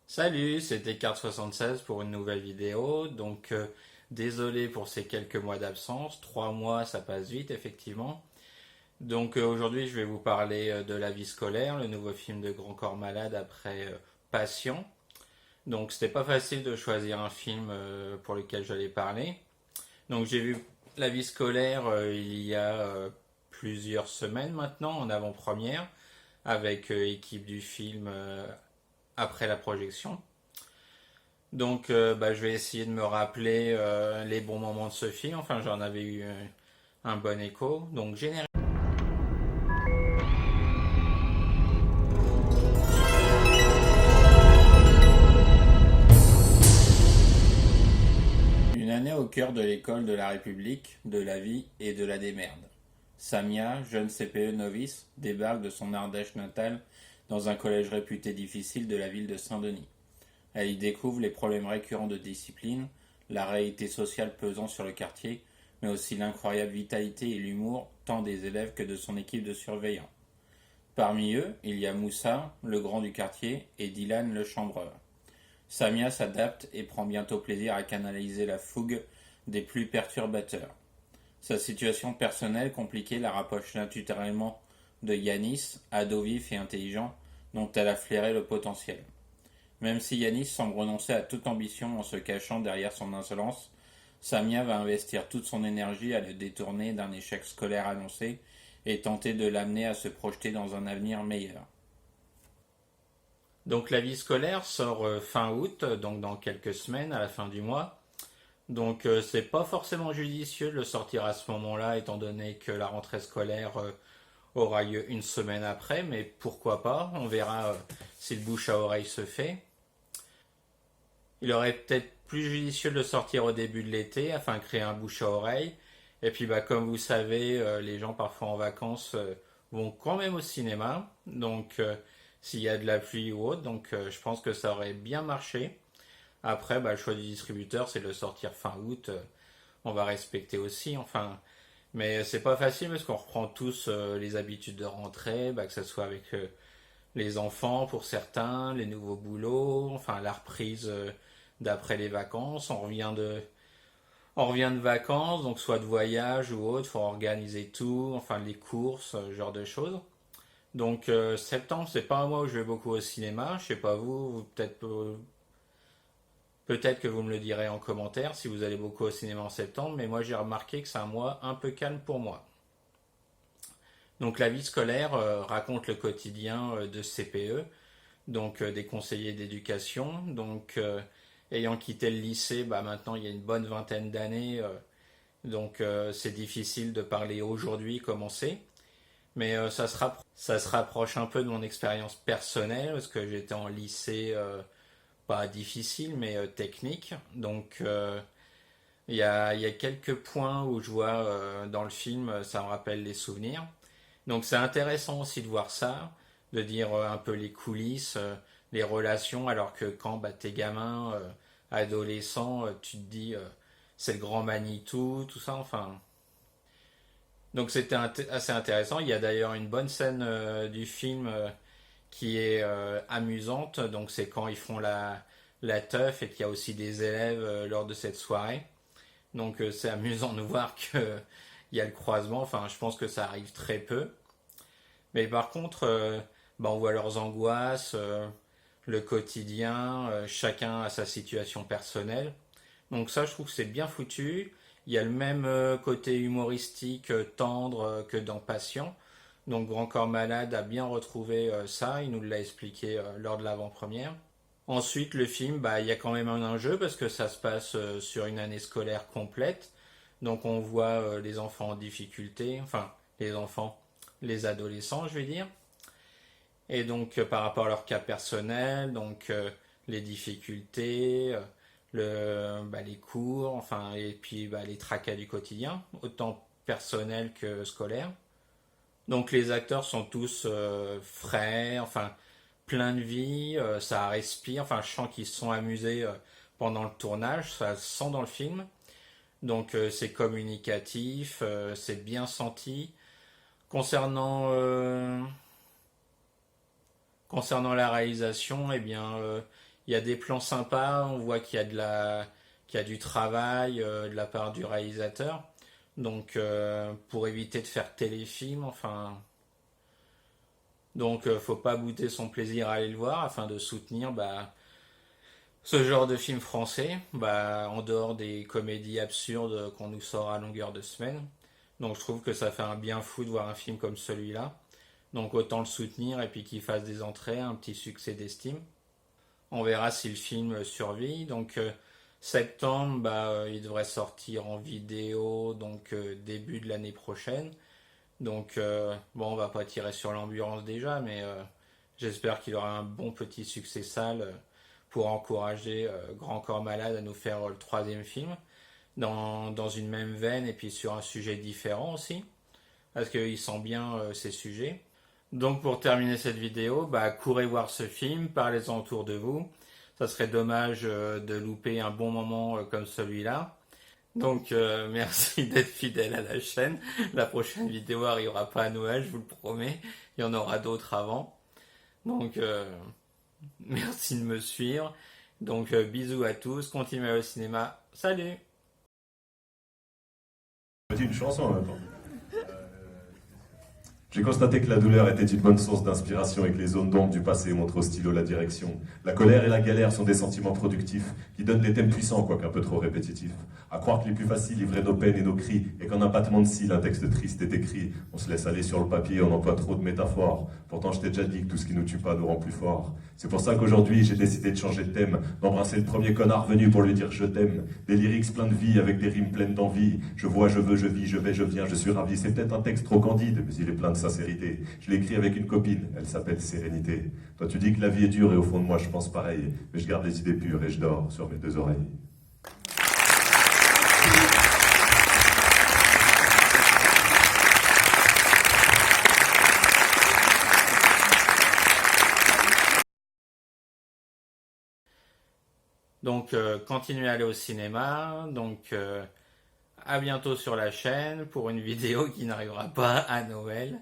Salut, c'était Carte76 pour une nouvelle vidéo. Désolé pour ces quelques mois d'absence. 3 mois, ça passe vite, effectivement. Aujourd'hui, je vais vous parler de La vie scolaire, le nouveau film de Grand Corps Malade après Passion. Donc, c'était pas facile de choisir un film pour lequel j'allais parler. Donc, j'ai vu La vie scolaire il y a plusieurs semaines maintenant, en avant-première, avec équipe du film après la projection. Je vais essayer de me rappeler les bons moments de ce film. Enfin, j'en avais eu un bon écho. Une année au cœur de l'école de la République, de la vie et de la démerde. Samia, jeune CPE novice, débarque de son Ardèche natale dans un collège réputé difficile de la ville de Saint-Denis. Elle y découvre les problèmes récurrents de discipline, la réalité sociale pesant sur le quartier, mais aussi l'incroyable vitalité et l'humour tant des élèves que de son équipe de surveillants. Parmi eux, il y a Moussa, le grand du quartier, et Dylan, le chambreur. Samia s'adapte et prend bientôt plaisir à canaliser la fougue des plus perturbateurs. Sa situation personnelle compliquée la rapproche naturellement de Yanis, ado vif et intelligent, dont elle a flairé le potentiel. Même si Yanis semble renoncer à toute ambition en se cachant derrière son insolence, Samia va investir toute son énergie à le détourner d'un échec scolaire annoncé et tenter de l'amener à se projeter dans un avenir meilleur. Donc la vie scolaire sort fin août, donc dans quelques semaines, à la fin du mois. C'est pas forcément judicieux de le sortir à ce moment-là, étant donné que la rentrée scolaire aura lieu une semaine après, mais pourquoi pas, on verra si le bouche à oreille se fait. Il aurait peut-être plus judicieux de le sortir au début de l'été afin de créer un bouche à oreille. Et puis comme vous savez, les gens parfois en vacances vont quand même au cinéma. S'il y a de la pluie ou autre, je pense que ça aurait bien marché. Après, le choix du distributeur, c'est de le sortir fin août. On va respecter aussi. Mais c'est pas facile parce qu'on reprend tous les habitudes de rentrée, que ce soit avec les enfants pour certains, les nouveaux boulots, la reprise d'après les vacances. On revient de vacances, donc soit de voyage ou autre, faut organiser tout, les courses, ce genre de choses. Septembre, c'est pas un mois où je vais beaucoup au cinéma. Je sais pas vous, peut-être que vous me le direz en commentaire si vous allez beaucoup au cinéma en septembre, mais moi j'ai remarqué que c'est un mois un peu calme pour moi. Donc la vie scolaire raconte le quotidien de CPE, des conseillers d'éducation. Ayant quitté le lycée, maintenant il y a une bonne vingtaine d'années, c'est difficile de parler aujourd'hui comment c'est. Mais ça se rapproche un peu de mon expérience personnelle, parce que j'étais en lycée, pas difficile, mais technique. Il y a quelques points où je vois dans le film, ça me rappelle les souvenirs. Donc c'est intéressant aussi de voir ça, de dire un peu les coulisses, les relations, alors que quand t'es gamin, adolescent, tu te dis c'est le grand Manitou, tout ça, enfin. Donc c'était assez intéressant. Il y a d'ailleurs une bonne scène du film qui est amusante. Donc c'est quand ils font la teuf et qu'il y a aussi des élèves lors de cette soirée. C'est amusant de voir que il y a le croisement. Je pense que ça arrive très peu. Mais par contre, on voit leurs angoisses, le quotidien, chacun a sa situation personnelle. Donc ça, je trouve que c'est bien foutu. Il y a le même côté humoristique, tendre que dans Patient. Donc Grand Corps Malade a bien retrouvé ça, il nous l'a expliqué lors de l'avant-première. Ensuite, le film, il y a quand même un enjeu parce que ça se passe sur une année scolaire complète. Donc on voit les enfants en difficulté, les enfants, les adolescents, je vais dire. Et par rapport à leur cas personnel, les difficultés, les cours, et puis les tracas du quotidien, autant personnels que scolaires. Donc les acteurs sont tous frais, plein de vie, ça respire, je sens qu'ils se sont amusés pendant le tournage, ça se sent dans le film. C'est communicatif, c'est bien senti. Concernant, euh, concernant la réalisation, eh bien, il y a des plans sympas, on voit qu'il y a du travail de la part du réalisateur. Donc pour éviter de faire téléfilm, enfin, donc faut pas bouder son plaisir à aller le voir afin de soutenir ce genre de film français, en dehors des comédies absurdes qu'on nous sort à longueur de semaine. Donc je trouve que ça fait un bien fou de voir un film comme celui-là. Donc autant le soutenir et puis qu'il fasse des entrées, un petit succès d'estime. On verra si le film survit. Donc septembre, il devrait sortir en vidéo, donc début de l'année prochaine. Donc bon, on va pas tirer sur l'ambulance déjà, mais j'espère qu'il aura un bon petit succès sale pour encourager Grand Corps Malade à nous faire le troisième film dans une même veine et puis sur un sujet différent aussi, parce qu'il sent bien ces sujets. Donc pour terminer cette vidéo, courez voir ce film, parlez-en autour de vous. Ça serait dommage de louper un bon moment comme celui-là. Donc merci d'être fidèle à la chaîne. La prochaine vidéo arrivera pas à Noël, je vous le promets. Il y en aura d'autres avant. Donc merci de me suivre. Donc bisous à tous, continuez au cinéma. Salut! Je dis une chanson en même temps. J'ai constaté que la douleur était une bonne source d'inspiration et que les zones d'ombre du passé montrent au stylo la direction. La colère et la galère sont des sentiments productifs qui donnent des thèmes puissants, quoique un peu trop répétitifs. À croire que les plus faciles livraient nos peines et nos cris et qu'en un battement de cils, un texte triste est écrit. On se laisse aller sur le papier, on emploie trop de métaphores. Pourtant, je t'ai déjà dit que tout ce qui nous tue pas nous rend plus forts. C'est pour ça qu'aujourd'hui, j'ai décidé de changer de thème, d'embrasser le premier connard venu pour lui dire je t'aime. Des lyrics pleins de vie avec des rimes pleines d'envie. Je vois, je veux, je vis, je vais, je viens, je suis ravi. C'est peut-être un texte trop candide, mais il est plein de sincérité. Je l'ai écrit avec une copine, elle s'appelle Sérénité. Toi tu dis que la vie est dure et au fond de moi je pense pareil, mais je garde les idées pures et je dors sur mes deux oreilles. Donc continuez à aller au cinéma. Donc à bientôt sur la chaîne pour une vidéo qui n'arrivera pas à Noël.